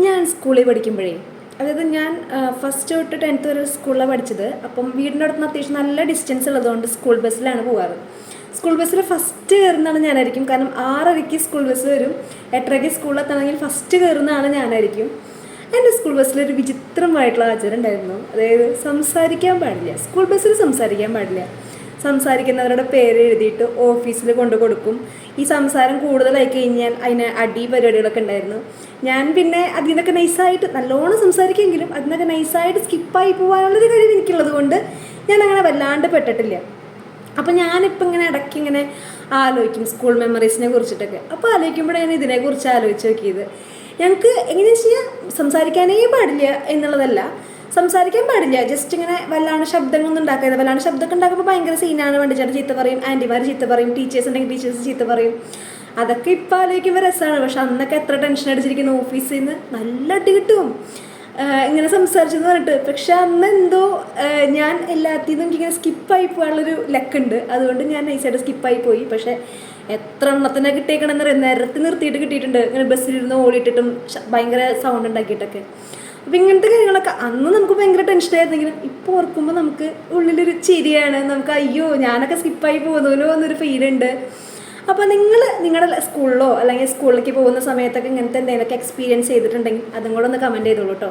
ഞാൻ സ്കൂളിൽ പഠിക്കുമ്പോഴേ, അതായത് ഞാൻ ഫസ്റ്റ് തൊട്ട് 10th വരെ സ്കൂളിലാണ് പഠിച്ചത്. അപ്പം വീടിൻ്റെ അടുത്ത് നിന്ന് അത്യാവശ്യം നല്ല ഡിസ്റ്റൻസ് ഉള്ളതുകൊണ്ട് സ്കൂൾ ബസ്സിലാണ് പോകാറ്. സ്കൂൾ ബസ്സിൽ ഫസ്റ്റ് കയറുന്നതാണ് ഞാനായിരിക്കും. കാരണം 6:30 സ്കൂൾ ബസ് വരും, 8:30 സ്കൂളിലെത്തണമെങ്കിൽ ഫസ്റ്റ് കയറുന്ന ആൾ ഞാനായിരിക്കും. എൻ്റെ സ്കൂൾ ബസ്സിലൊരു വിചിത്രമായിട്ടുള്ള ആചാരം ഉണ്ടായിരുന്നു. അതായത് സംസാരിക്കാൻ പാടില്ല, സ്കൂൾ ബസ്സിൽ സംസാരിക്കാൻ പാടില്ല. സംസാരിക്കുന്നവരുടെ പേര് എഴുതിയിട്ട് ഓഫീസിൽ കൊണ്ടു കൊടുക്കും. ഈ സംസാരം കൂടുതലായി കഴിഞ്ഞാൽ അതിന് അടി പരിപാടികളൊക്കെ ഉണ്ടായിരുന്നു. ഞാൻ പിന്നെ അതിനൊക്കെ നൈസായിട്ട് നല്ലോണം സംസാരിക്കുമെങ്കിലും അതിനൊക്കെ നൈസായിട്ട് സ്കിപ്പായി പോകാനുള്ളൊരു കഴിവ് എനിക്കുള്ളത് കൊണ്ട് ഞാൻ അങ്ങനെ വല്ലാണ്ട് പെട്ടിട്ടില്ല. അപ്പോൾ ഞാനിപ്പോൾ ഇങ്ങനെ ഇടയ്ക്ക് ഇങ്ങനെ ആലോചിക്കും സ്കൂൾ മെമ്മറീസിനെ കുറിച്ചിട്ടൊക്കെ. അപ്പോൾ ആലോചിക്കുമ്പോഴാണ് ഇതിനെക്കുറിച്ച് ആലോചിച്ച് നോക്കിയത്. ഞങ്ങൾക്ക് എങ്ങനെയാണെന്ന് വെച്ച് കഴിഞ്ഞാൽ സംസാരിക്കാനേ പാടില്ല എന്നുള്ളതല്ല, സംസാരിക്കാൻ പാടില്ല, ജസ്റ്റ് ഇങ്ങനെ വല്ലാണ്ട് ശബ്ദങ്ങളൊന്നും ഉണ്ടാക്കരുത്. വല്ലാണ്ട് ശബ്ദമൊക്കെ ഉണ്ടാക്കുമ്പോൾ ഭയങ്കര സീനാണ്. വണ്ടിച്ചേട്ടൻ ചീത്ത പറയും, ആൻറ്റിമാർ ചീത്ത പറയും, ടീച്ചേഴ്സ് ഉണ്ടെങ്കിൽ ടീച്ചേഴ്സ് ചീത്ത പറയും. അതൊക്കെ ഇപ്പോൾ ആലോചിക്കുമ്പോൾ രസമാണ്. പക്ഷെ അന്നൊക്കെ എത്ര ടെൻഷൻ അടിച്ചിരിക്കുന്ന, ഓഫീസിൽ നിന്ന് നല്ല അടി കിട്ടും ഇങ്ങനെ സംസാരിച്ചെന്ന് പറഞ്ഞിട്ട്. പക്ഷെ അന്ന് എന്തോ ഞാൻ എല്ലാത്തിൽ നിന്നും എനിക്കിങ്ങനെ സ്കിപ്പായി പോകാനുള്ളൊരു ലക്കുണ്ട്. അതുകൊണ്ട് ഞാൻ നൈസായിട്ട് സ്കിപ്പായി പോയി. പക്ഷേ എത്ര എണ്ണത്തിനെ കിട്ടിയേക്കണമെന്ന് നിരത്തി നിർത്തിയിട്ട് കിട്ടിയിട്ടുണ്ട്. ഇങ്ങനെ ബസ്സിലിരുന്ന് ഓടിയിട്ടിട്ടും ഭയങ്കര സൗണ്ട് ഉണ്ടാക്കിയിട്ടൊക്കെ. അപ്പം ഇങ്ങനത്തെ കാര്യങ്ങളൊക്കെ അന്ന് നമുക്ക് ഭയങ്കര ടെൻഷനായിരുന്നെങ്കിലും ഇപ്പോൾ ഓർക്കുമ്പോൾ നമുക്ക് ഉള്ളിലൊരു ചിരിയാണ്. നമുക്ക് അയ്യോ ഞാനൊക്കെ സ്കിപ്പായി പോകുന്നല്ലോ എന്നൊരു ഫീലുണ്ട്. അപ്പോൾ നിങ്ങളുടെ സ്കൂളിലോ അല്ലെങ്കിൽ സ്കൂളിലേക്ക് പോകുന്ന സമയത്തൊക്കെ ഇങ്ങനത്തെ എന്തെങ്കിലുമൊക്കെ എക്സ്പീരിയൻസ് ചെയ്തിട്ടുണ്ടെങ്കിൽ അതും കൂടെ ഒന്ന് കമൻറ്റ് ചെയ്തോളൂ കേട്ടോ.